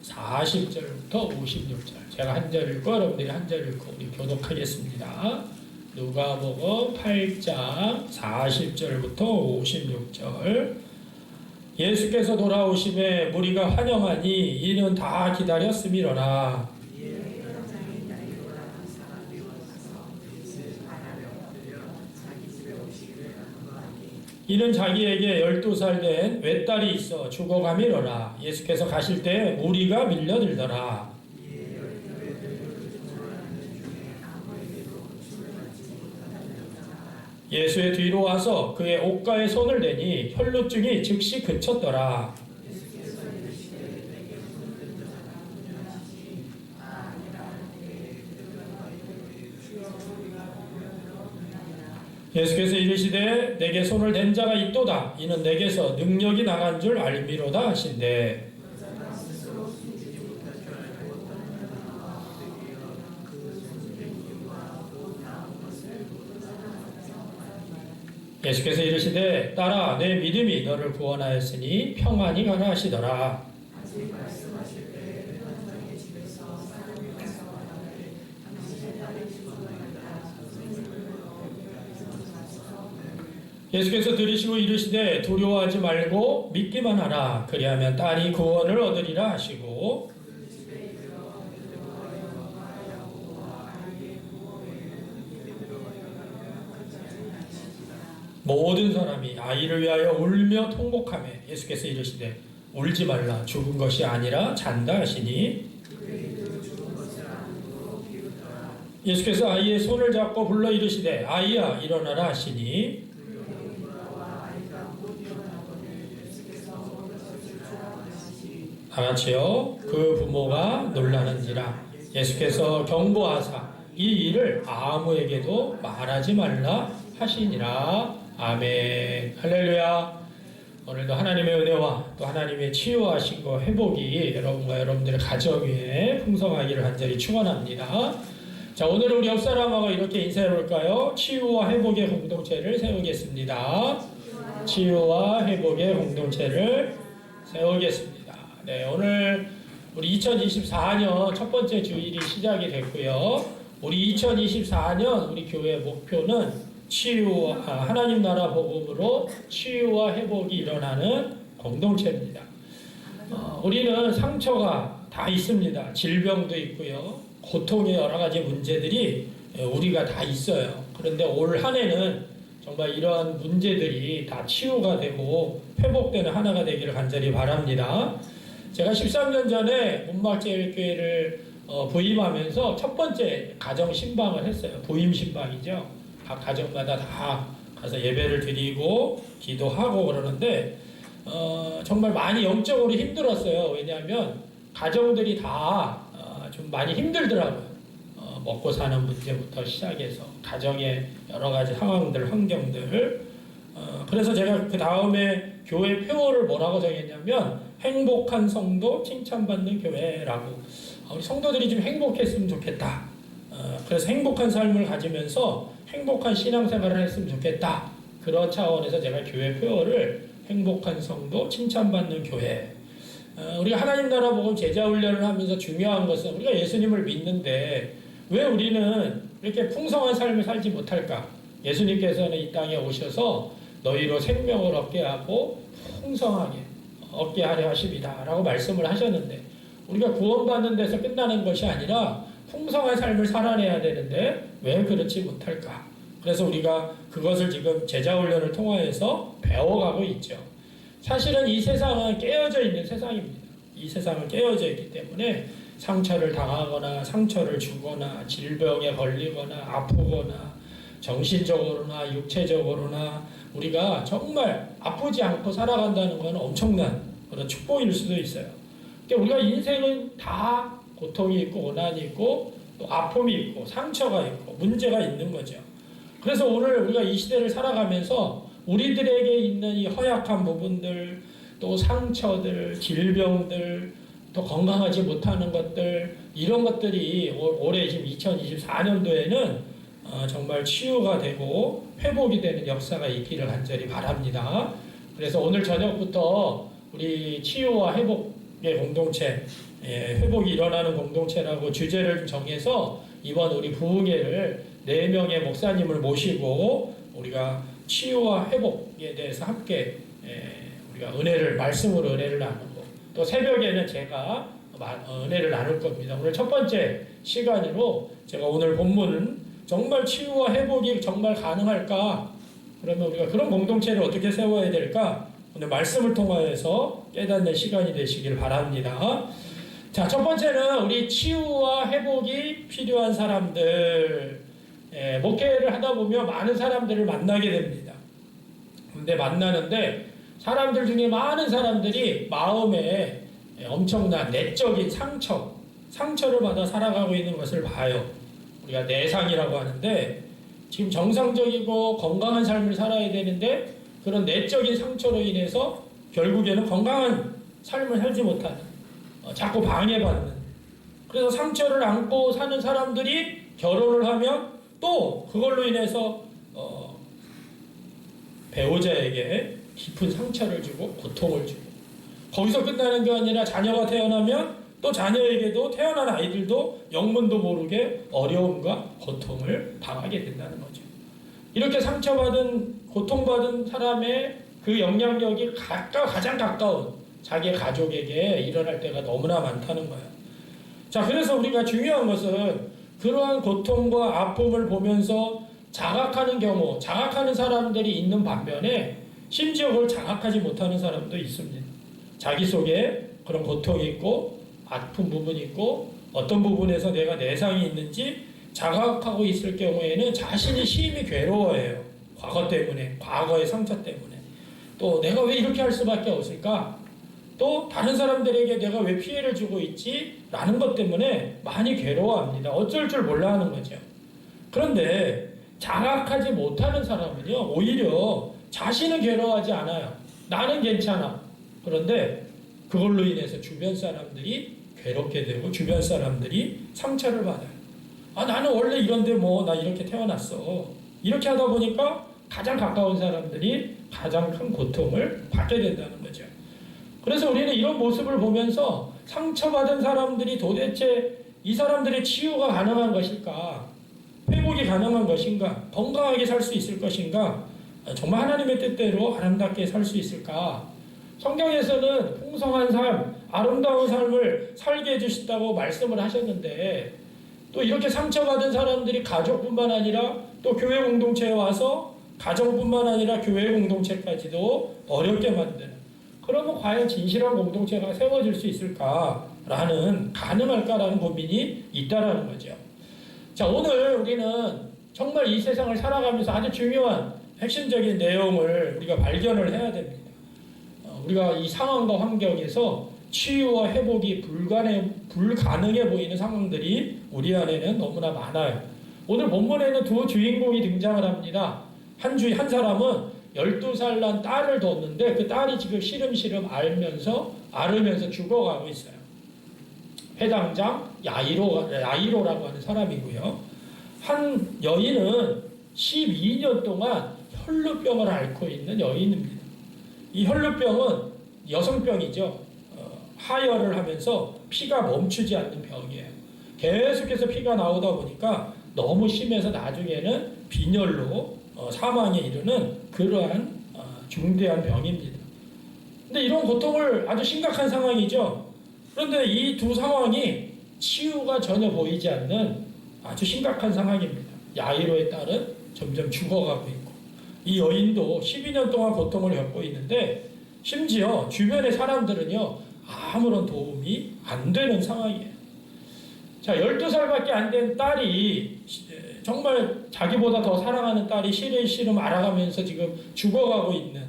40절부터 56절. 제가 한 절 읽고 여러분들이 한 절 읽고 우리 교독하겠습니다. 누가복음 8장 40절부터 56절. 예수께서 돌아오심에 무리가 환영하니 이는 다 기다렸음이로라. 이는 자기에게 12살 된 외딸이 있어 죽어가미로라. 예수께서 가실 때 무리가 밀려들더라. 예수의 뒤로 와서 그의 옷가에 손을 대니 혈루증이 즉시 그쳤더라. 예수께서 이르시되 내게 손을 댄 자가 있도다. 이는 내게서 능력이 나간 줄 알미로다 하신대. 예수께서 이르시되 딸아 내 믿음이 너를 구원하였으니 평안히 가라 하시더라. 예수께서 들으시고 이르시되 두려워하지 말고 믿기만 하라. 그리하면 딸이 구원을 얻으리라 하시고 모든 사람이 아이를 위하여 울며 통곡하며 예수께서 이르시되 울지 말라. 죽은 것이 아니라 잔다 하시니 예수께서 아이의 손을 잡고 불러 이르시되 아이야 일어나라 하시니 다같이요 그 부모가 놀라는지라. 예수께서 경고하사 이 일을 아무에게도 말하지 말라 하시니라. 아멘. 할렐루야. 오늘도 하나님의 은혜와 또 하나님의 치유하시고 회복이 여러분과 여러분들의 가정 위에 풍성하기를 간절히 축원합니다. 자, 오늘 우리 옆 사람하고 이렇게 인사해 볼까요? 치유와 회복의 공동체를 세우겠습니다. 치유와 회복의 공동체를 세우겠습니다. 네, 오늘 우리 2024년 첫 번째 주일이 시작이 됐고요. 우리 2024년 우리 교회 목표는 하나님 나라 복음으로 치유와 회복이 일어나는 공동체입니다. 우리는 상처가 다 있습니다. 질병도 있고요. 고통의 여러 가지 문제들이 우리가 다 있어요. 그런데 올 한 해는 정말 이러한 문제들이 다 치유가 되고 회복되는 하나가 되기를 간절히 바랍니다. 제가 13년 전에 문막제일교회를 부임하면서 첫 번째 가정 신방을 했어요. 부임 신방이죠. 각 가정마다 다 가서 예배를 드리고 기도하고 그러는데 정말 많이 영적으로 힘들었어요. 왜냐하면 가정들이 다 좀 많이 힘들더라고요. 먹고 사는 문제부터 시작해서 가정의 여러 가지 상황들, 환경들. 그래서 제가 그 다음에 교회 표어를 뭐라고 정했냐면 행복한 성도 칭찬받는 교회라고. 우리 성도들이 좀 행복했으면 좋겠다. 그래서 행복한 삶을 가지면서 행복한 신앙생활을 했으면 좋겠다. 그런 차원에서 제가 교회 표어를 행복한 성도 칭찬받는 교회. 우리가 하나님 나라 복음 제자 훈련을 하면서 중요한 것은 우리가 예수님을 믿는데 왜 우리는 이렇게 풍성한 삶을 살지 못할까? 예수님께서는 이 땅에 오셔서 너희로 생명을 얻게 하고 풍성하게 얻게 하려 하십니다 라고 말씀을 하셨는데 우리가 구원받는 데서 끝나는 것이 아니라 풍성한 삶을 살아내야 되는데 왜 그렇지 못할까? 그래서 우리가 그것을 지금 제자훈련을 통하여서 배워가고 있죠. 사실은 이 세상은 깨어져 있는 세상입니다. 이 세상은 깨어져 있기 때문에 상처를 당하거나 상처를 주거나 질병에 걸리거나 아프거나 정신적으로나 육체적으로나 우리가 정말 아프지 않고 살아간다는 건 엄청난 그런 축복일 수도 있어요. 그러니까 우리가 인생은 다 고통이 있고 고난이 있고 또 아픔이 있고 상처가 있고 문제가 있는 거죠. 그래서 오늘 우리가 이 시대를 살아가면서 우리들에게 있는 이 허약한 부분들 또 상처들 질병들 또 건강하지 못하는 것들 이런 것들이 올해 지금 2024년도에는 정말 치유가 되고 회복이 되는 역사가 있기를 간절히 바랍니다. 그래서 오늘 저녁부터 우리 치유와 회복 공동체, 회복이 일어나는 공동체라고 주제를 좀 정해서 이번 우리 부흥회를 4명의 목사님을 모시고 우리가 치유와 회복에 대해서 함께 우리가 말씀으로 은혜를 나누고, 또 새벽에는 제가 은혜를 나눌 겁니다. 오늘 첫 번째 시간으로 제가 오늘 본문은 정말 치유와 회복이 정말 가능할까? 그러면 우리가 그런 공동체를 어떻게 세워야 될까? 오늘 말씀을 통하여서 깨닫는 시간이 되시길 바랍니다. 자, 첫 번째는 우리 치유와 회복이 필요한 사람들. 목회를 하다 보면 많은 사람들을 만나게 됩니다. 근데 만나는데 사람들 중에 많은 사람들이 마음에 엄청난 내적인 상처를 받아 살아가고 있는 것을 봐요. 우리가 내상이라고 하는데, 지금 정상적이고 건강한 삶을 살아야 되는데 그런 내적인 상처로 인해서 결국에는 건강한 삶을 살지 못하는, 자꾸 방해받는, 그래서 상처를 안고 사는 사람들이 결혼을 하면 또 그걸로 인해서 배우자에게 깊은 상처를 주고 고통을 주고, 거기서 끝나는 게 아니라 자녀가 태어나면 또 자녀에게도, 태어난 아이들도 영문도 모르게 어려움과 고통을 당하게 된다는 거죠. 이렇게 상처받은, 고통받은 사람의 그 영향력이 가장 가까운 자기 가족에게 일어날 때가 너무나 많다는 거예요. 자, 그래서 우리가 중요한 것은 그러한 고통과 아픔을 보면서 자각하는 경우, 자각하는 사람들이 있는 반면에 심지어 그걸 자각하지 못하는 사람도 있습니다. 자기 속에 그런 고통이 있고 아픈 부분이 있고 어떤 부분에서 내가 내상이 있는지 자각하고 있을 경우에는 자신이 심히 괴로워해요. 과거 때문에, 과거의 상처 때문에. 또 내가 왜 이렇게 할 수밖에 없을까? 또 다른 사람들에게 내가 왜 피해를 주고 있지? 라는 것 때문에 많이 괴로워합니다. 어쩔 줄 몰라 하는 거죠. 그런데 자각하지 못하는 사람은요, 오히려 자신은 괴로워하지 않아요. 나는 괜찮아. 그런데 그걸로 인해서 주변 사람들이 괴롭게 되고 주변 사람들이 상처를 받아요. 나는 원래 이런데 나 이렇게 태어났어. 이렇게 하다 보니까 가장 가까운 사람들이 가장 큰 고통을 받게 된다는 거죠. 그래서 우리는 이런 모습을 보면서 상처받은 사람들이 도대체 이 사람들의 치유가 가능한 것일까? 회복이 가능한 것인가? 건강하게 살 수 있을 것인가? 정말 하나님의 뜻대로 아름답게 살 수 있을까? 성경에서는 풍성한 삶, 아름다운 삶을 살게 해주신다고 말씀을 하셨는데, 또 이렇게 상처받은 사람들이 가족뿐만 아니라 또 교회 공동체에 와서 가정뿐만 아니라 교회 공동체까지도 어렵게 만드는, 그러면 과연 진실한 공동체가 세워질 수 있을까라는, 가능할까라는 고민이 있다라는 거죠. 자, 오늘 우리는 정말 이 세상을 살아가면서 아주 중요한 핵심적인 내용을 우리가 발견을 해야 됩니다. 우리가 이 상황과 환경에서 치유와 회복이 불가능해 보이는 상황들이 우리 안에는 너무나 많아요. 오늘 본문에는 두 주인공이 등장을 합니다. 한 사람은 12살 난 딸을 뒀는데 그 딸이 지금 시름시름 앓으면서 죽어가고 있어요. 회당장 야이로라고 하는 사람이고요. 한 여인은 12년 동안 혈루병을 앓고 있는 여인입니다. 이 혈루병은 여성병이죠. 하혈을 하면서 피가 멈추지 않는 병이에요. 계속해서 피가 나오다 보니까 너무 심해서 나중에는 빈혈로 사망에 이르는 그러한 중대한 병입니다. 근데 이런 고통을, 아주 심각한 상황이죠. 그런데 이 두 상황이 치유가 전혀 보이지 않는 아주 심각한 상황입니다. 야이로의 딸은 점점 죽어가고 있고, 이 여인도 12년 동안 고통을 겪고 있는데 심지어 주변의 사람들은요, 아무런 도움이 안 되는 상황이에요. 자, 12살밖에 안 된 딸이, 정말 자기보다 더 사랑하는 딸이 시름시름 앓아가면서 지금 죽어가고 있는,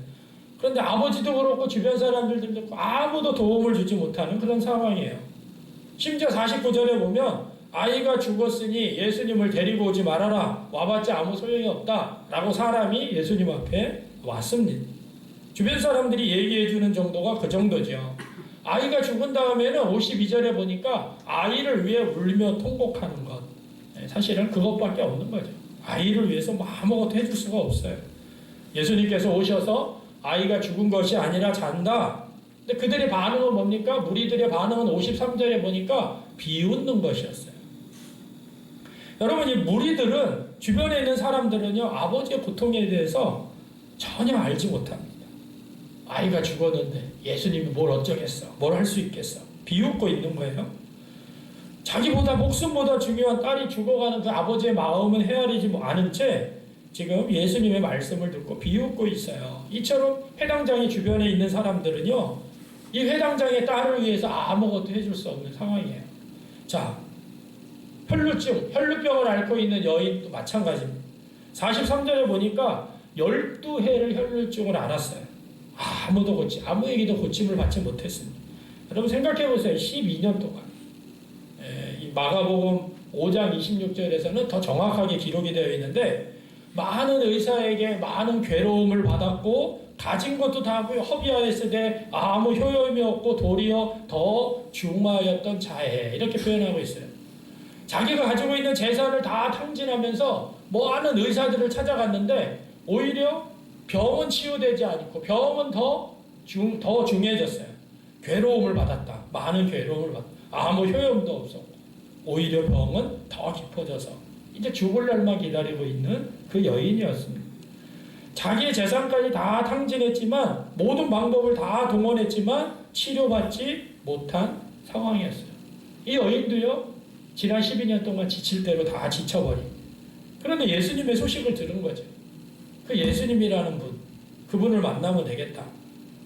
그런데 아버지도 그렇고 주변 사람들도 그렇고 아무도 도움을 주지 못하는 그런 상황이에요. 심지어 49절에 보면 아이가 죽었으니 예수님을 데리고 오지 말아라. 와봤자 아무 소용이 없다. 라고 사람이 예수님 앞에 왔습니다. 주변 사람들이 얘기해 주는 정도가 그 정도죠. 아이가 죽은 다음에는 52절에 보니까 아이를 위해 울며 통곡하는 것. 사실은 그것밖에 없는 거죠. 아이를 위해서 아무것도 해줄 수가 없어요. 예수님께서 오셔서 아이가 죽은 것이 아니라 잔다. 근데 그들의 반응은 뭡니까? 무리들의 반응은 53절에 보니까 비웃는 것이었어요. 여러분, 이 무리들은, 주변에 있는 사람들은요, 아버지의 고통에 대해서 전혀 알지 못합니다. 아이가 죽었는데 예수님이 뭘 어쩌겠어, 뭘 할 수 있겠어, 비웃고 있는 거예요. 자기보다 목숨보다 중요한 딸이 죽어가는 그 아버지의 마음은 헤아리지 않은 채 지금 예수님의 말씀을 듣고 비웃고 있어요. 이처럼 회당장이 주변에 있는 사람들은요, 이 회당장의 딸을 위해서 아무것도 해줄 수 없는 상황이에요. 자, 혈루병을 앓고 있는 여인도 마찬가지입니다. 43절에 보니까 12해를 혈루증을 앓았어요. 아무에게도 고침을 받지 못했습니다. 여러분 생각해 보세요. 12년 동안. 이 마가복음 5장 26절에서는 더 정확하게 기록이 되어 있는데, 많은 의사에게 많은 괴로움을 받았고 가진 것도 다 허비하였을 때 아무 효용이 없고 도리어 더 중마였던 자에, 이렇게 표현하고 있어요. 자기가 가지고 있는 재산을 다 탕진하면서 많은 의사들을 찾아갔는데 오히려 병은 치유되지 않고 병은 더 중해졌어요. 괴로움을 받았다. 많은 괴로움을 받았다. 아무 효용도 없었고 오히려 병은 더 깊어져서 이제 죽을 날만 기다리고 있는 그 여인이었습니다. 자기의 재산까지 다 탕진했지만, 모든 방법을 다 동원했지만 치료받지 못한 상황이었어요. 이 여인도요, 지난 12년 동안 지칠 대로 다 지쳐버린. 그런데 예수님의 소식을 들은 거죠. 그 예수님이라는 분, 그분을 만나면 되겠다.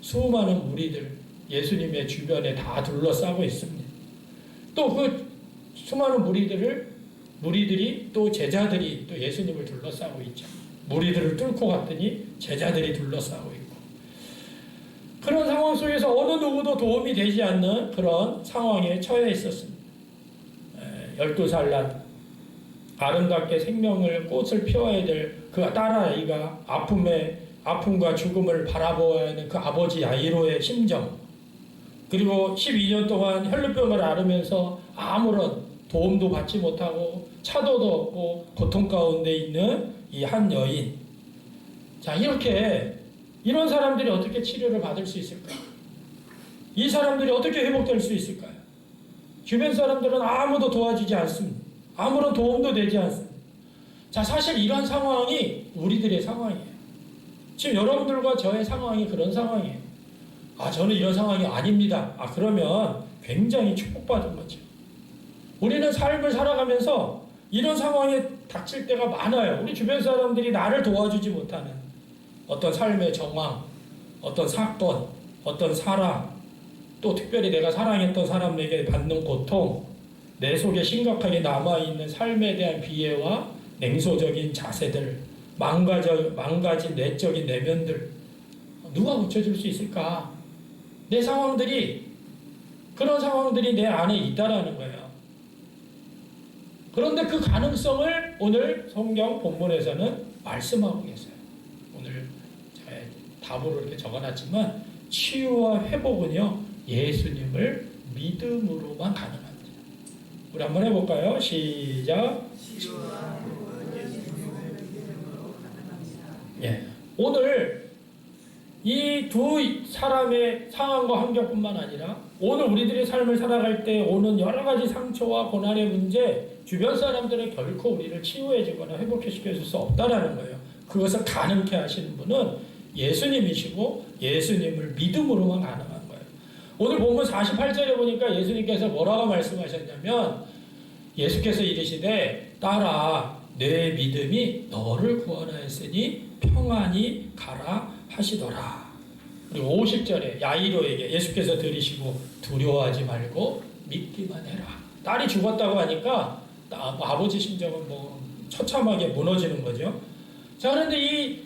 수많은 무리들 예수님의 주변에 다 둘러싸고 있습니다. 또 그 수많은 무리들이 또 제자들이 또 예수님을 둘러싸고 있죠. 무리들을 뚫고 갔더니 제자들이 둘러싸고 있고, 그런 상황 속에서 어느 누구도 도움이 되지 않는 그런 상황에 처해 있었습니다. 12살 난 아름답게 생명을 꽃을 피워야 될 그 딸아이가 아픔과 죽음을 바라보아야 하는 그 아버지 야이로의 심정, 그리고 12년 동안 혈루병을 앓으면서 아무런 도움도 받지 못하고 차도도 없고 고통 가운데 있는 이 한 여인. 자, 이런 사람들이 어떻게 치료를 받을 수 있을까? 이 사람들이 어떻게 회복될 수 있을까요? 주변 사람들은 아무도 도와주지 않습니다. 아무런 도움도 되지 않습니다. 자, 사실 이런 상황이 우리들의 상황이에요. 지금 여러분들과 저의 상황이 그런 상황이에요. 저는 이런 상황이 아닙니다. 그러면 굉장히 축복받은 거죠. 우리는 삶을 살아가면서 이런 상황에 닥칠 때가 많아요. 우리 주변 사람들이 나를 도와주지 못하는 어떤 삶의 정황, 어떤 사건, 어떤 사람, 또 특별히 내가 사랑했던 사람에게 받는 고통, 내 속에 심각하게 남아있는 삶에 대한 비애와 냉소적인 자세들, 망가진 내적인 내면들, 누가 고쳐줄 수 있을까? 그런 상황들이 내 안에 있다라는 거예요. 그런데 그 가능성을 오늘 성경 본문에서는 말씀하고 계세요. 오늘 답으로 이렇게 적어놨지만, 치유와 회복은요, 예수님을 믿음으로만 가능합니다. 우리 한번 해볼까요? 시작. 예. 오늘 이 두 사람의 상황과 환경뿐만 아니라 오늘 우리들의 삶을 살아갈 때 오는 여러 가지 상처와 고난의 문제, 주변 사람들은 결코 우리를 치유해주거나 회복시켜 줄 수 없다라는 거예요. 그것을 가능케 하시는 분은 예수님이시고 예수님을 믿음으로만 가능한 거예요. 오늘 본문 48절에 보니까 예수님께서 뭐라고 말씀하셨냐면, 예수께서 이르시되 딸아 내 믿음이 너를 구원하였으니 평안히 가라 하시더라. 그리고 50절에 야이로에게 예수께서 들으시고 두려워하지 말고 믿기만 해라. 딸이 죽었다고 하니까 아버지 심정은 처참하게 무너지는 거죠. 자, 그런데 이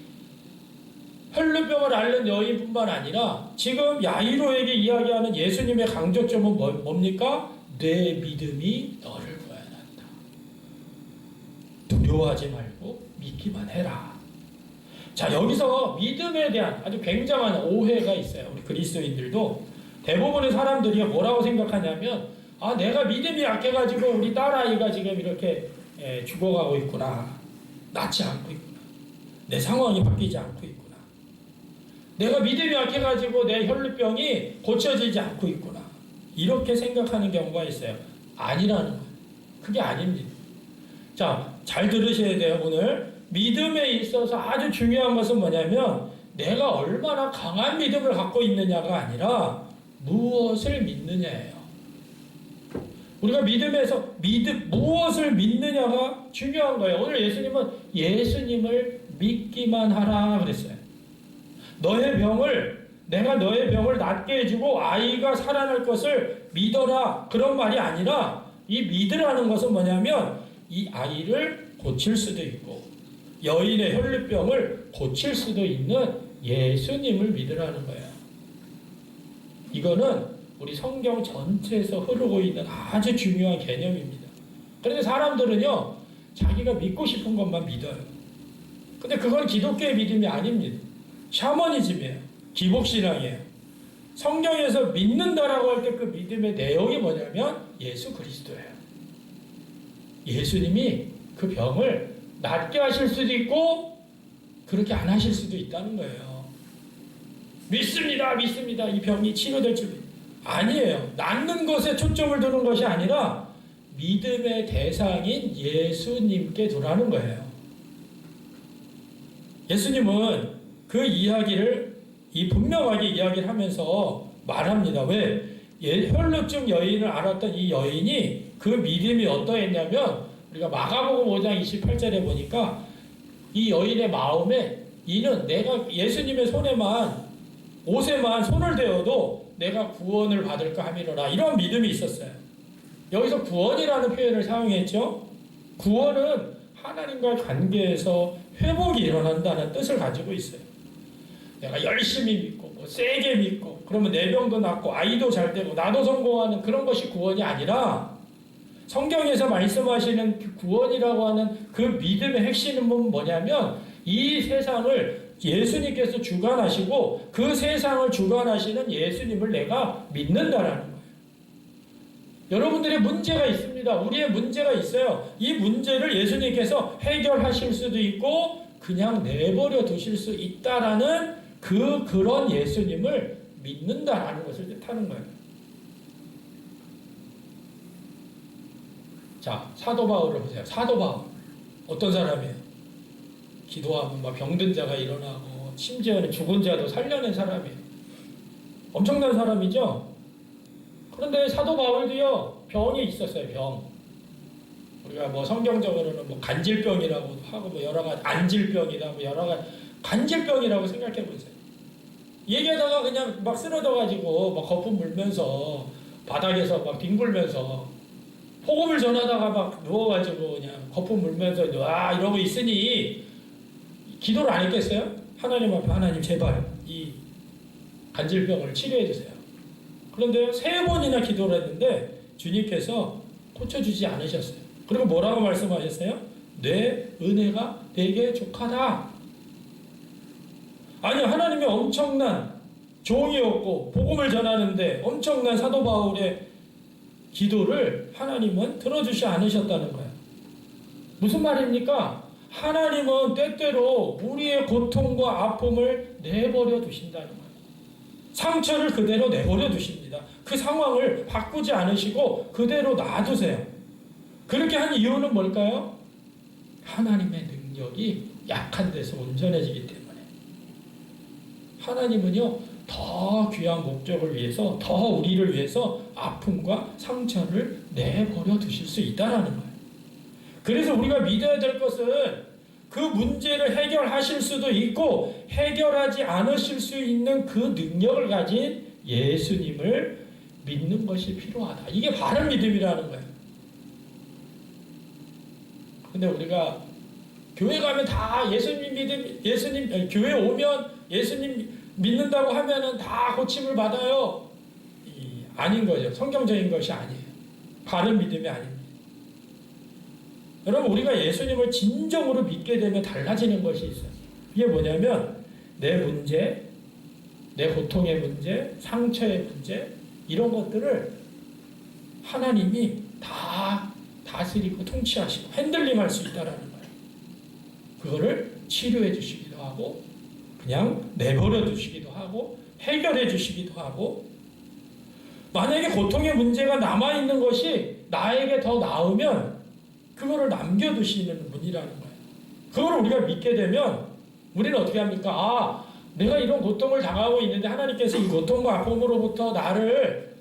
혈루병을 앓는 여인뿐만 아니라 지금 야이로에게 이야기하는 예수님의 강조점은 뭡니까? 내 믿음이 너를 구원한다. 두려워하지 말고 믿기만 해라. 자, 여기서 믿음에 대한 아주 굉장한 오해가 있어요. 우리 그리스도인들도 대부분의 사람들이 뭐라고 생각하냐면, 내가 믿음이 약해가지고 우리 딸아이가 지금 이렇게 죽어가고 있구나. 낫지 않고 있구나. 내 상황이 바뀌지 않고 있구나. 내가 믿음이 약해가지고 내 혈루병이 고쳐지지 않고 있구나. 이렇게 생각하는 경우가 있어요. 아니라는 거예요. 그게 아닙니다. 자, 잘 들으셔야 돼요. 오늘 믿음에 있어서 아주 중요한 것은 뭐냐면 내가 얼마나 강한 믿음을 갖고 있느냐가 아니라 무엇을 믿느냐예요. 우리가 믿음에서 무엇을 믿느냐가 중요한 거예요. 오늘 예수님은 예수님을 믿기만 하라 그랬어요. 내가 너의 병을 낫게 해주고 아이가 살아날 것을 믿어라. 그런 말이 아니라 이 믿으라는 것은 뭐냐면 이 아이를 고칠 수도 있고 여인의 혈루병을 고칠 수도 있는 예수님을 믿으라는 거예요. 이거는 우리 성경 전체에서 흐르고 있는 아주 중요한 개념입니다. 그런데 사람들은요, 자기가 믿고 싶은 것만 믿어요. 근데 그건 기독교의 믿음이 아닙니다. 샤머니즘이에요. 기복신앙이에요. 성경에서 믿는다라고 할 때 그 믿음의 내용이 뭐냐면 예수 그리스도예요. 예수님이 그 병을 낫게 하실 수도 있고 그렇게 안 하실 수도 있다는 거예요. 믿습니다. 이 병이 치료될 줄. 아니에요. 낫는 것에 초점을 두는 것이 아니라 믿음의 대상인 예수님께 두라는 거예요. 예수님은 그 이야기를 분명하게 이야기를 하면서 말합니다. 왜? 혈루증 여인을 알았던 이 여인이 그 믿음이 어떠했냐면 우리가 마가복음 5장 28절에 보니까 이 여인의 마음에 이는 내가 예수님의 옷에만 손을 대어도 내가 구원을 받을까 함이로라. 이런 믿음이 있었어요. 여기서 구원이라는 표현을 사용했죠. 구원은 하나님과 관계에서 회복이 일어난다는 뜻을 가지고 있어요. 내가 열심히 믿고 세게 믿고 그러면 내 병도 낫고 아이도 잘 되고 나도 성공하는 그런 것이 구원이 아니라 성경에서 말씀하시는 그 구원이라고 하는 그 믿음의 핵심은 뭐냐면 이 세상을 예수님께서 주관하시고 그 세상을 주관하시는 예수님을 내가 믿는다라는 거예요. 여러분들의 문제가 있습니다. 우리의 문제가 있어요. 이 문제를 예수님께서 해결하실 수도 있고 그냥 내버려 두실 수 있다라는 그런 예수님을 믿는다라는 것을 뜻하는 거예요. 자, 사도 바울을 보세요. 사도 바울. 어떤 사람이에요? 기도하면 막 병든 자가 일어나고 심지어는 죽은 자도 살려낸 사람이에요. 엄청난 사람이죠? 그런데 사도 바울도요, 병이 있었어요, 병. 우리가 뭐 성경적으로는 뭐 간질병이라고도 하고 뭐 여러 가지 안질병이다 뭐 여러 가지 간질병이라고 생각해 보세요. 얘기하다가 그냥 막 쓰러져가지고 막 거품 물면서 바닥에서 막 뒹굴면서 복음을 전하다가 막 누워가지고 그냥 거품 물면서 이러고 있으니 기도를 안 했겠어요? 하나님 앞에 하나님 제발 이 간질병을 치료해 주세요. 그런데 3번이나 기도를 했는데 주님께서 고쳐주지 않으셨어요. 그리고 뭐라고 말씀하셨어요? 내 은혜가 되게 족하다. 아니 하나님이 엄청난 종이었고 복음을 전하는데 엄청난 사도 바울의 기도를 하나님은 들어주지 않으셨다는 거예요. 무슨 말입니까? 하나님은 때때로 우리의 고통과 아픔을 내버려 두신다는 거예요. 상처를 그대로 내버려 두십니다. 그 상황을 바꾸지 않으시고 그대로 놔두세요. 그렇게 한 이유는 뭘까요? 하나님의 능력이 약한 데서 온전해지기 때문에. 하나님은요, 더 귀한 목적을 위해서, 더 우리를 위해서 아픔과 상처를 내버려 두실 수 있다는 거예요. 그래서 우리가 믿어야 될 것은 그 문제를 해결하실 수도 있고 해결하지 않으실 수 있는 그 능력을 가진 예수님을 믿는 것이 필요하다. 이게 바른 믿음이라는 거예요. 근데 우리가 교회 가면 다 교회 오면 예수님 믿는다고 하면은 다 고침을 받아요. 아닌 거죠. 성경적인 것이 아니에요. 바른 믿음이 아닙니다. 여러분, 우리가 예수님을 진정으로 믿게 되면 달라지는 것이 있어요. 이게 뭐냐면 내 문제, 내 고통의 문제, 상처의 문제 이런 것들을 하나님이 다 다스리고 통치하시고 핸들링할 수 있다는 거예요. 그거를 치료해 주시기도 하고 그냥 내버려 두시기도 하고 해결해 주시기도 하고, 만약에 고통의 문제가 남아있는 것이 나에게 더 나으면 그거를 남겨두시는 분이라는 거예요. 그걸 우리가 믿게 되면 우리는 어떻게 합니까? 아, 내가 이런 고통을 당하고 있는데 하나님께서 이 고통과 아픔으로부터 나를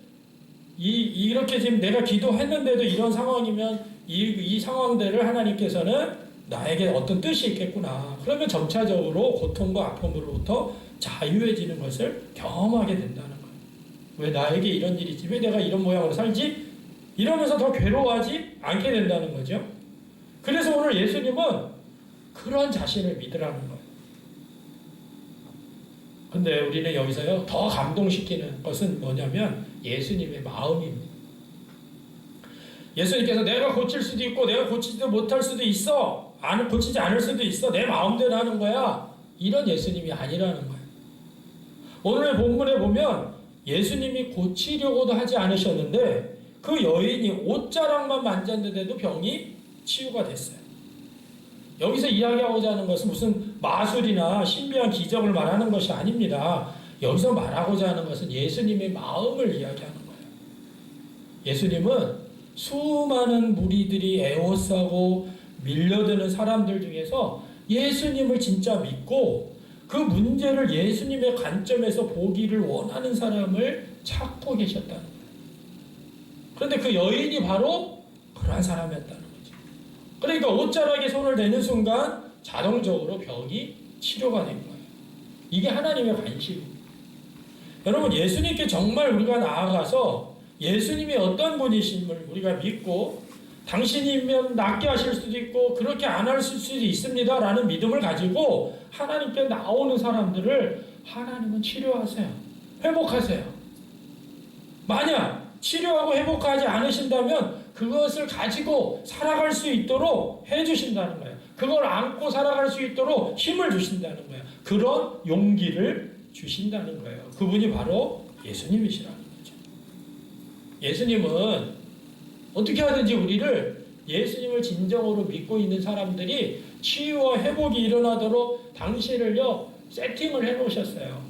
이렇게 지금 내가 기도했는데도 이런 상황이면 이 상황들을 하나님께서는 나에게 어떤 뜻이 있겠구나. 그러면 점차적으로 고통과 아픔으로부터 자유해지는 것을 경험하게 된다는 거예요. 왜 나에게 이런 일이지? 왜 내가 이런 모양으로 살지? 이러면서 더 괴로워하지 않게 된다는 거죠. 그래서 오늘 예수님은 그런 자신을 믿으라는 거예요. 근데 우리는 여기서요, 더 감동시키는 것은 뭐냐면 예수님의 마음입니다. 예수님께서 내가 고칠 수도 있고 내가 고치지도 못할 수도 있어. 고치지 않을 수도 있어. 내 마음대로 하는 거야. 이런 예수님이 아니라는 거예요. 오늘 본문에 보면 예수님이 고치려고도 하지 않으셨는데 그 여인이 옷자락만 만졌는데도 병이 치유가 됐어요. 여기서 이야기하고자 하는 것은 무슨 마술이나 신비한 기적을 말하는 것이 아닙니다. 여기서 말하고자 하는 것은 예수님의 마음을 이야기하는 거예요. 예수님은 수많은 무리들이 애워싸고 밀려드는 사람들 중에서 예수님을 진짜 믿고 그 문제를 예수님의 관점에서 보기를 원하는 사람을 찾고 계셨다는 거예요. 그런데 그 여인이 바로 그러한 사람이었다는 거죠. 그러니까 옷자락에 손을 대는 순간 자동적으로 병이 치료가 된 거예요. 이게 하나님의 관심입니다. 여러분, 예수님께 정말 우리가 나아가서 예수님이 어떤 분이심을 우리가 믿고 당신이면 낫게 하실 수도 있고 그렇게 안 할 수도 있습니다 라는 믿음을 가지고 하나님께 나오는 사람들을 하나님은 치료하세요. 회복하세요. 만약 치료하고 회복하지 않으신다면 그것을 가지고 살아갈 수 있도록 해주신다는 거예요. 그걸 안고 살아갈 수 있도록 힘을 주신다는 거예요. 그런 용기를 주신다는 거예요. 그분이 바로 예수님이시라는 거죠. 예수님은 어떻게 하든지 우리를 예수님을 진정으로 믿고 있는 사람들이 치유와 회복이 일어나도록 당신을요 세팅을 해놓으셨어요.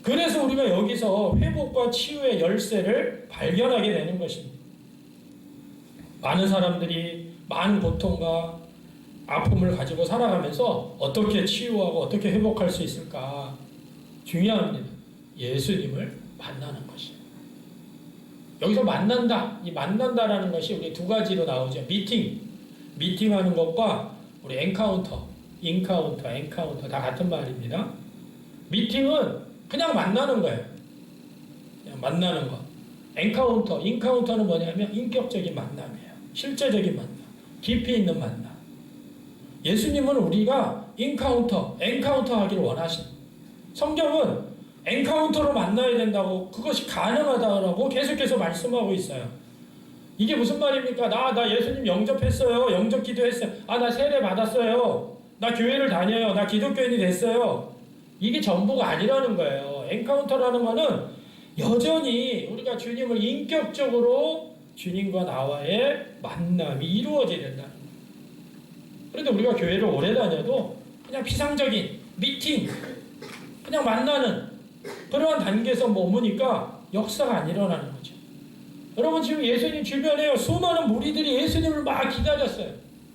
그래서 우리가 여기서 회복과 치유의 열쇠를 발견하게 되는 것입니다. 많은 사람들이 많은 고통과 아픔을 가지고 살아가면서 어떻게 치유하고 어떻게 회복할 수 있을까? 중요합니다. 예수님을 만나는 것이에요. 여기서 만난다, 이 만난다라는 것이 우리 두 가지로 나오죠. 미팅하는 것과 우리 엔카운터 다 같은 말입니다. 미팅은 그냥 만나는 거예요. 그냥 만나는 거. 인카운터는 뭐냐면 인격적인 만남이에요. 실제적인 만남, 깊이 있는 만남. 예수님은 우리가 엔카운터 하기를 원하십니다. 성경은 엔카운터로 만나야 된다고, 그것이 가능하다고 계속해서 말씀하고 있어요. 이게 무슨 말입니까? 나 예수님 영접했어요. 영접 기도했어요. 나 세례 받았어요. 나 교회를 다녀요. 나 기독교인이 됐어요. 이게 전부가 아니라는 거예요. 엔카운터라는 거는 여전히 우리가 주님을 인격적으로 주님과 나와의 만남이 이루어져야 된다는 거예요. 그런데 우리가 교회를 오래 다녀도 그냥 피상적인 미팅, 그냥 만나는 그러한 단계에서 머무니까 역사가 안 일어나는 거죠. 여러분, 지금 예수님 주변에 수많은 무리들이 예수님을 막 기다렸어요.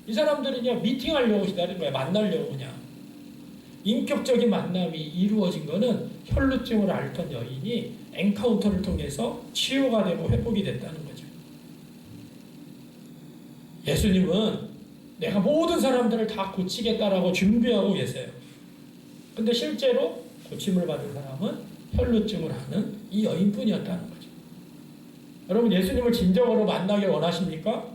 이 사람들은 그냥 미팅하려고 기다린 거예요. 만나려고 그냥. 인격적인 만남이 이루어진 거는 혈루증을 앓던 여인이 엔카운터를 통해서 치유가 되고 회복이 됐다는 거죠. 예수님은 내가 모든 사람들을 다 고치겠다라고 준비하고 계세요. 근데 실제로 고침을 받은 사람은 혈루증을 앓는 이 여인뿐이었다는 거죠. 여러분, 예수님을 진정으로 만나길 원하십니까?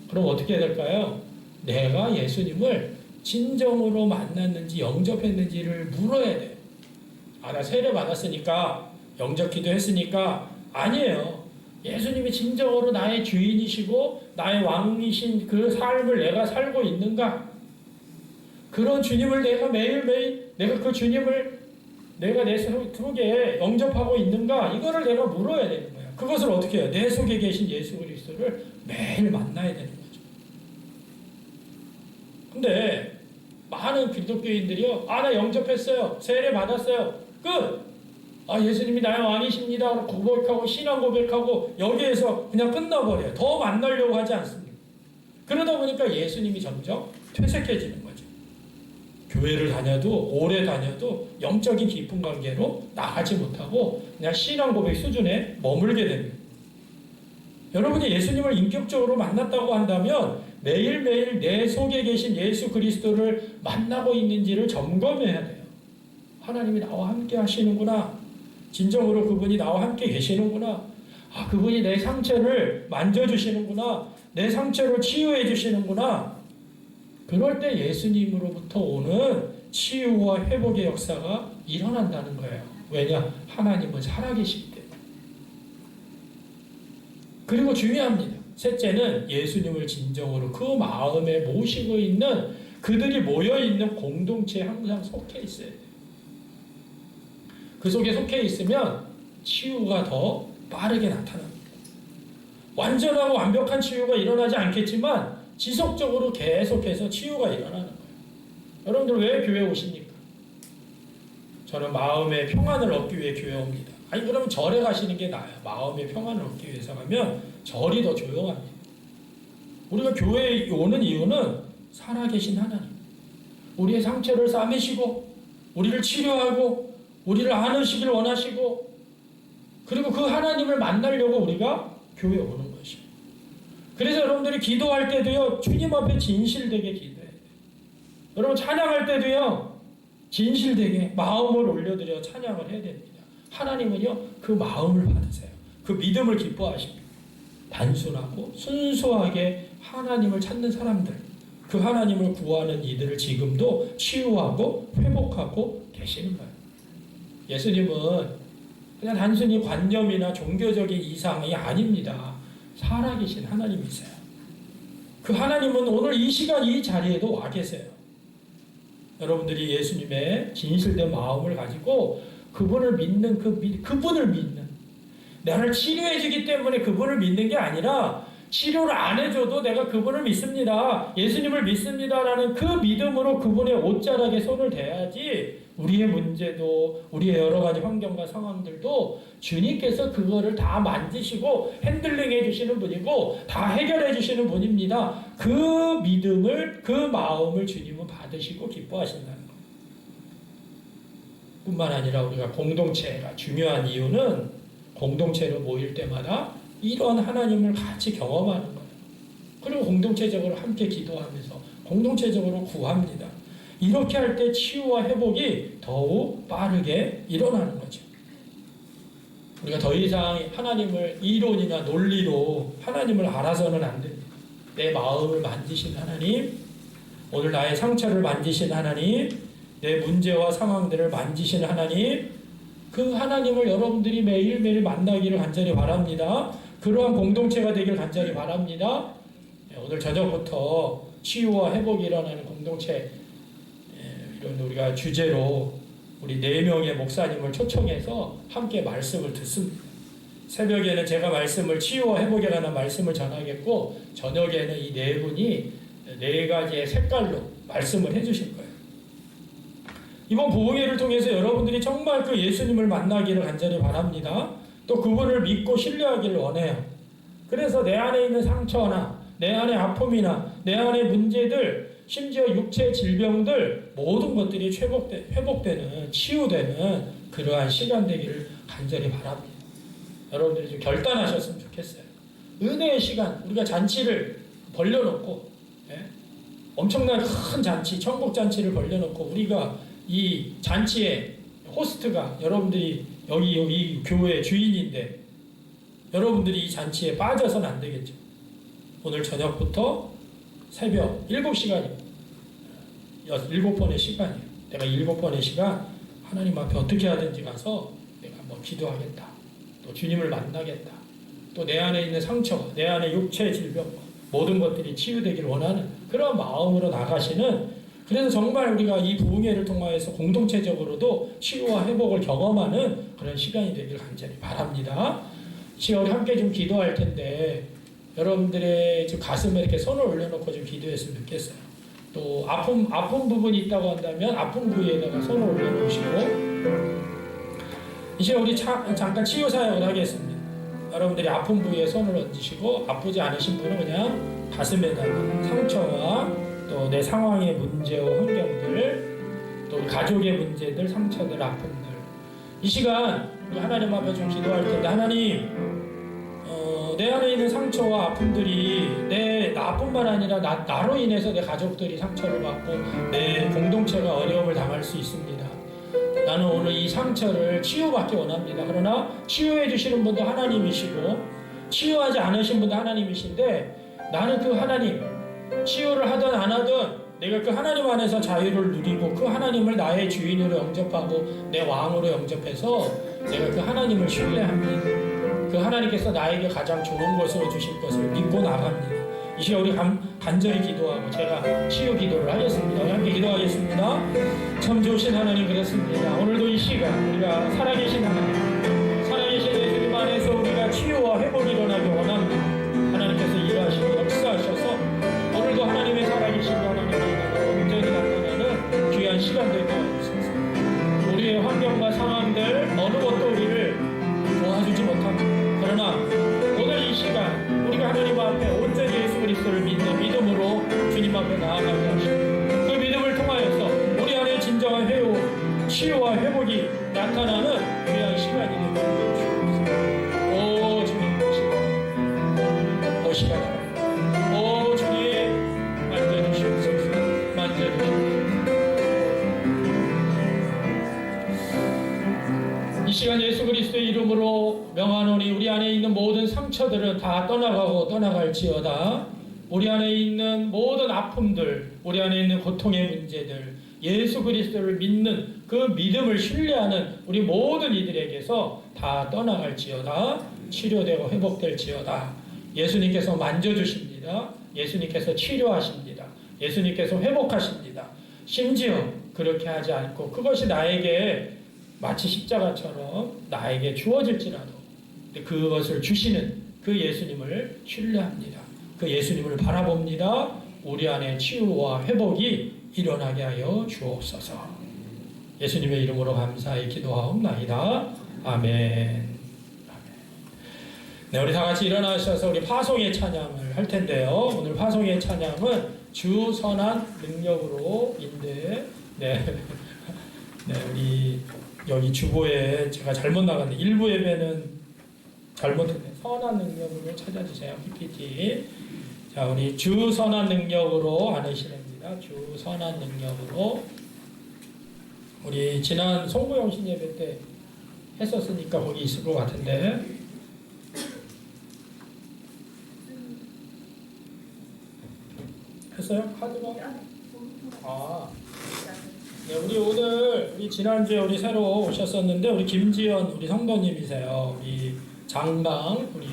그럼 어떻게 해야 될까요? 내가 예수님을 진정으로 만났는지 영접했는지를 물어야 돼요. 나 세례 받았으니까, 영접 기도했으니까. 아니에요. 예수님이 진정으로 나의 주인이시고 나의 왕이신 그 삶을 내가 살고 있는가? 그런 주님을 내가 매일매일 내가 그 주님을 내가 내 속에 영접하고 있는가? 이거를 내가 물어야 되는 거예요. 그것을 어떻게 해요? 내 속에 계신 예수 그리스도를 매일 만나야 되는 거죠. 근데 많은 기독교인들이요. 나 영접했어요. 세례 받았어요. 끝! 예수님이 나의 왕이십니다. 고백하고 신앙 고백하고 여기에서 그냥 끝나버려요. 더 만나려고 하지 않습니다. 그러다 보니까 예수님이 점점 퇴색해지는 거죠. 교회를 다녀도 오래 다녀도 영적인 깊은 관계로 나가지 못하고 그냥 신앙 고백 수준에 머물게 됩니다. 여러분이 예수님을 인격적으로 만났다고 한다면 매일매일 내 속에 계신 예수 그리스도를 만나고 있는지를 점검해야 돼요. 하나님이 나와 함께 하시는구나. 진정으로 그분이 나와 함께 계시는구나. 그분이 내 상처를 만져주시는구나. 내 상처를 치유해 주시는구나. 그럴 때 예수님으로부터 오는 치유와 회복의 역사가 일어난다는 거예요. 왜냐? 하나님은 살아계시기 때문에. 그리고 중요합니다. 셋째는 예수님을 진정으로 그 마음에 모시고 있는 그들이 모여있는 공동체에 항상 속해 있어야 돼요. 그 속에 속해 있으면 치유가 더 빠르게 나타납니다. 완전하고 완벽한 치유가 일어나지 않겠지만 지속적으로 계속해서 치유가 일어나는 거예요. 여러분들 왜 교회 오십니까? 저는 마음의 평안을 얻기 위해 교회 옵니다. 그러면 절에 가시는 게 나아요. 마음의 평안을 얻기 위해서 가면 절이 더 조용합니다. 우리가 교회에 오는 이유는 살아계신 하나님, 우리의 상처를 싸매시고 우리를 치료하고 우리를 안으시길 원하시고, 그리고 그 하나님을 만나려고 우리가 교회에 오는 것입니다. 그래서 여러분들이 기도할 때도요, 주님 앞에 진실되게 기도해야 돼요. 여러분 찬양할 때도요, 진실되게 마음을 올려드려 찬양을 해야 됩니다. 하나님은요, 그 마음을 받으세요. 그 믿음을 기뻐하십니다. 단순하고 순수하게 하나님을 찾는 사람들, 그 하나님을 구하는 이들을 지금도 치유하고 회복하고 계시는 거예요. 예수님은 그냥 단순히 관념이나 종교적인 이상이 아닙니다. 살아계신 하나님이세요. 그 하나님은 오늘 이 시간 이 자리에도 와 계세요. 여러분들이 예수님의 진실된 마음을 가지고 그분을 믿는 그분을 믿는, 나를 치료해 주기 때문에 그분을 믿는 게 아니라 치료를 안 해줘도 내가 그분을 믿습니다, 예수님을 믿습니다라는 그 믿음으로 그분의 옷자락에 손을 대야지, 우리의 문제도 우리의 여러 가지 환경과 상황들도 주님께서 그거를 다 만지시고 핸들링 해주시는 분이고 다 해결해 주시는 분입니다. 그 믿음을, 그 마음을 주님은 받으시고 기뻐하신다는 거예요. 뿐만 아니라 우리가 공동체가 중요한 이유는 공동체로 모일 때마다 이런 하나님을 같이 경험하는 거예요. 그리고 공동체적으로 함께 기도하면서 공동체적으로 구합니다. 이렇게 할 때 치유와 회복이 더욱 빠르게 일어나는 거죠. 우리가 더 이상 하나님을 이론이나 논리로 하나님을 알아서는 안 됩니다. 내 마음을 만지신 하나님, 오늘 나의 상처를 만지신 하나님, 내 문제와 상황들을 만지신 하나님, 그 하나님을 여러분들이 매일매일 만나기를 간절히 바랍니다. 그러한 공동체가 되길 간절히 바랍니다. 오늘 저녁부터 치유와 회복이 일어나는 공동체, 이런 우리가 주제로 우리 4명의 목사님을 초청해서 함께 말씀을 듣습니다. 새벽에는 제가 말씀을 치유와 회복에 관한 말씀을 전하겠고, 저녁에는 이 4분이 4가지의 색깔로 말씀을 해주실 거예요. 이번 부흥회를 통해서 여러분들이 정말 그 예수님을 만나기를 간절히 바랍니다. 또 그분을 믿고 신뢰하기를 원해요. 그래서 내 안에 있는 상처나 내 안에 아픔이나 내 안에 문제들, 심지어 육체 질병들, 모든 것들이 회복되는, 치유되는 그러한 시간 되기를 간절히 바랍니다. 여러분들이 좀 결단하셨으면 좋겠어요. 은혜의 시간, 우리가 잔치를 벌려놓고, 엄청난 큰 잔치, 천국 잔치를 벌려놓고 우리가 이 잔치의 호스트가 여러분들이 여기 교회 주인인데 여러분들이 이 잔치에 빠져서는 안 되겠죠. 오늘 저녁부터 새벽 7시간이고 7번의 시간이에요. 내가 7번의 시간 하나님 앞에 어떻게 하든지 가서 내가 한번 기도하겠다. 또 주님을 만나겠다. 또 내 안에 있는 상처, 내 안에 육체의 질병, 모든 것들이 치유되기를 원하는 그런 마음으로 나가시는, 그래서 정말 우리가 이 부흥회를 통하여서 공동체적으로도 치유와 회복을 경험하는 그런 시간이 되길 간절히 바랍니다. 지금 우리 함께 좀 기도할 텐데 여러분들의 좀 가슴에 이렇게 손을 올려놓고 좀 기도했으면 좋겠어요. 또 아픈 부분이 있다고 한다면 아픈 부위에다가 손을 올려놓으시고, 이제 우리 잠깐 치유 사역을 하겠습니다. 여러분들이 아픈 부위에 손을 얹으시고, 아프지 않으신 분은 그냥 가슴에다가 상처와 또 내 상황의 문제와 환경들, 또 우리 가족의 문제들, 상처들, 아픔들, 이 시간 우리 하나님 앞에 좀 기도할 텐데, 하나님, 내 안에 있는 상처와 아픔들이 나뿐만 아니라 나로 인해서 내 가족들이 상처를 받고 내 공동체가 어려움을 당할 수 있습니다. 나는 오늘 이 상처를 치유받기 원합니다. 그러나 치유해 주시는 분도 하나님이시고 치유하지 않으신 분도 하나님이신데, 나는 그 하나님, 치유를 하든 안 하든 내가 그 하나님 안에서 자유를 누리고 그 하나님을 나의 주인으로 영접하고 내 왕으로 영접해서 내가 그 하나님을 신뢰합니다. 그 하나님께서 나에게 가장 좋은 것으로 주실 것을 믿고 나갑니다. 이 시간 우리 간절히 기도하고 제가 치유 기도를 하겠습니다. 함께 기도하겠습니다. 참 좋으신 하나님, 그렇습니다. 오늘도 이 시간 우리가 살아계신 하나님, 살아계신 예수님 안에서 우리가 치유와 회복이 일어나기 원합니다. 하나님께서 일하시고 역사하셔서 오늘도 하나님의 살아계신 하나님의 온전히 나타나는 귀한 시간 되게 하옵소서. 우리의 환경과 상황들 어느 것도 우리를 도와주지 못합니다. 그러나 오늘 이 시간 우리가 하나님 앞에 온전히 예수 그리스도를 믿는 믿음으로 주님 앞에 나아가게 하시고, 그 믿음을 통하여서 우리 안에 진정한 치유와 회복이 나타나는 귀한 시간이 되게 주옵소서. 오 주님, 오 시간, 오 주님, 만져주시옵소서. 만져주시옵소서. 이 시간 예수 그리스도의 이름으로 명하노니 우리 안에 있는 모든 상처들은 다 떠나가고 떠나갈지어다. 우리 안에 있는 모든 아픔들, 우리 안에 있는 고통의 문제들, 예수 그리스도를 믿는 그 믿음을 신뢰하는 우리 모든 이들에게서 다 떠나갈지어다. 치료되고 회복될지어다. 예수님께서 만져주십니다. 예수님께서 치료하십니다. 예수님께서 회복하십니다. 심지어 그렇게 하지 않고 그것이 나에게 마치 십자가처럼 나에게 주어질지라도 그것을 주시는 그 예수님을 신뢰합니다. 그 예수님을 바라봅니다. 우리 안에 치유와 회복이 일어나게 하여 주옵소서. 예수님의 이름으로 감사히 기도하옵나이다. 아멘. 네, 우리 다 같이 일어나셔서 우리 파송의 찬양을 할 텐데요. 오늘 파송의 찬양은 주 선한 능력으로인데, 네, 우리 여기 주보에 제가 잘못 나갔는데 일부 예배는 잘못했네. 선한 능력으로 찾아주세요. PPT. 자, 우리 주 선한 능력으로 안으시랍니다. 주 선한 능력으로. 우리 지난 송구영신 예배 때 했었으니까 거기 있을 것 같은데. 했어요? 카드가? 네, 우리 지난주에 우리 새로 오셨었는데, 우리 김지연 우리 성도님이세요. 우리 장방 우리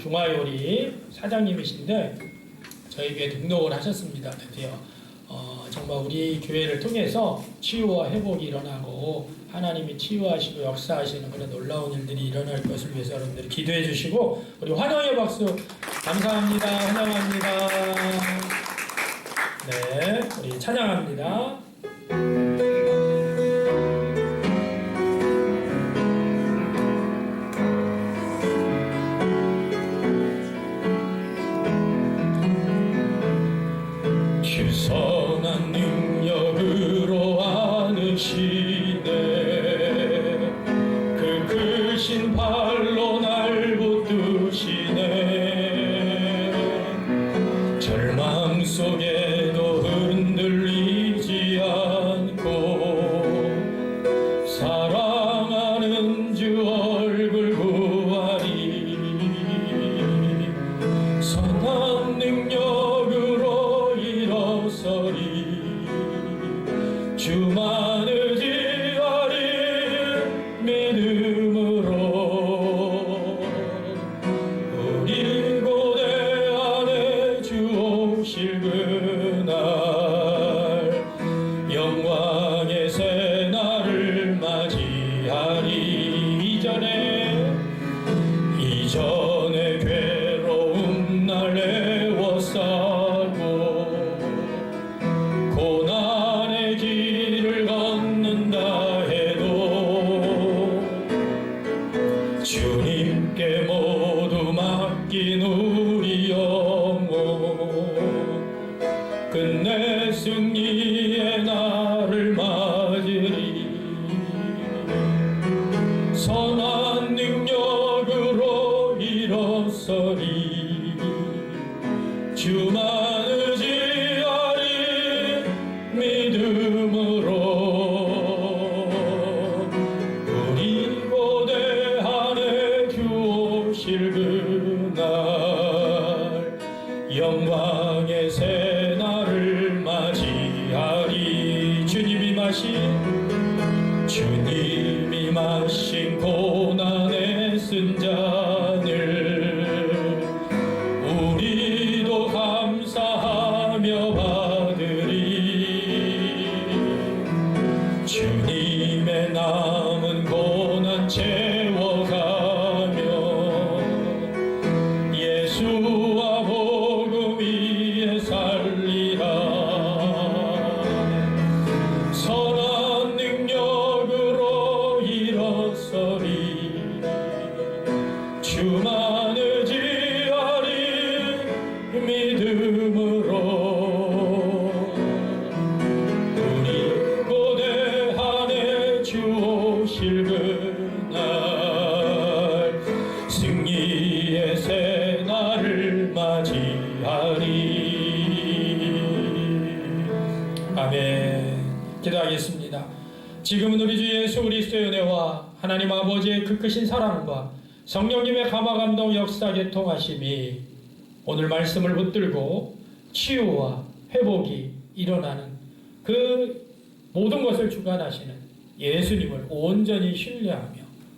중화요리 사장님이신데 저희 교회 등록을 하셨습니다. 드디어 정말 우리 교회를 통해서 치유와 회복이 일어나고 하나님이 치유하시고 역사하시는 그런 놀라운 일들이 일어날 것을 위해서 여러분들이 기도해 주시고, 우리 환영의 박수 감사합니다. 환영합니다. 네, 우리 찬양합니다. 주선한 능력으로 안으시네, 그 크신 발로 날 붙드시네. 절망 속에도 흔들리지 않고 사랑하는 주 얼굴 구하리. 선한 능력으로 일어서리. 주만 의지하리 믿음으로. 주님께 모두 맡긴 우리 영혼 끝내 승리의 날을 맞으리 선한 능력으로 일어서리 주만 의지하리 믿음으로 우리 고대하네 주 오실 그날 영광의 새날을 맞이하리 주님이 마신 고난의 쓴 잔을 우리도 감사하며 받으리 주님의 남은 고난 채워가며 예수와 복음 위에 살리라 선한 능력으로 일어서리 주만 의지하리 믿음으로 우리 고대하네 주 오실 그날 승리의 새날을 맞이하리 아멘. 기도하겠습니다. 지금은 우리 주 예수 그리스도의 은혜와 하나님 아버지의 그 크신 사랑과 성령님의 감화감동 역사 교통하심이 오늘 말씀을 붙들고 치유와 회복이 일어나는 그 모든 것을 주관하시는 예수님을 온전히 신뢰하며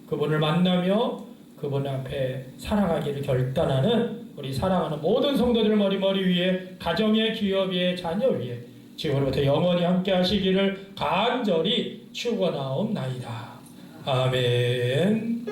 그분을 만나며 그분 앞에 살아가기를 결단하는 우리 사랑하는 모든 성도들 머리 위에 가정의 기업의 자녀 위에 지금부터 영원히 함께 하시기를 간절히 축원하옵나이다. 아멘.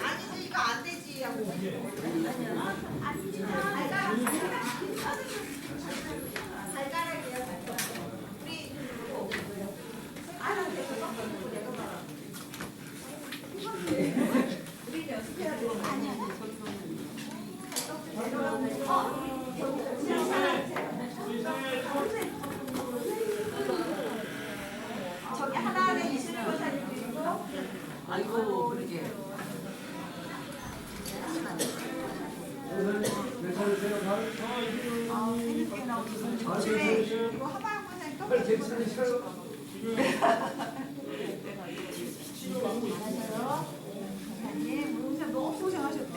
아니지 이거 안 되지 하고 달달하게요 우리 우리 연습해야 돼 저기 하나는 25살이고 아이고 그러게. 재밌게 나오셔서 저쪽에 이거 하방부생 또 사장님 오늘 너무 고생하셨대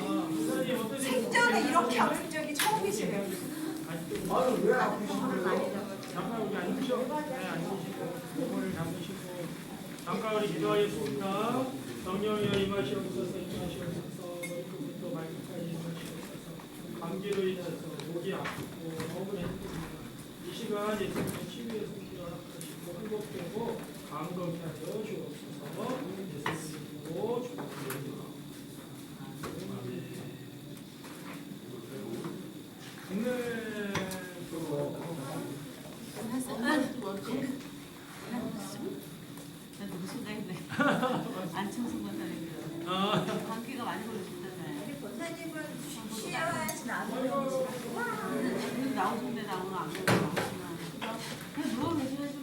생전에 이렇게 아픈 적이 처음이시래요 왜 아프시고요? 잠깐 우리 앉으시고, 네, 앉으시고, 몸을 담으시고, 잠깐 우리 기도하겠습니다. 성령이여 임하시옵소서, 임하시옵소서, 머리끝부터 발끝까지 임하시옵소서. 감기로 인해서 목이 아프고 너무 힘듭니다. 이 시간 예수님의 치유의 손길을 허락하시고 회복되고 감동케 하여 주옵소서. 예수님으로 축복드립니다. 선생님은 쉬어야지 나무는 나오신데 나오면 안 되고 그냥 누워 계셔야죠.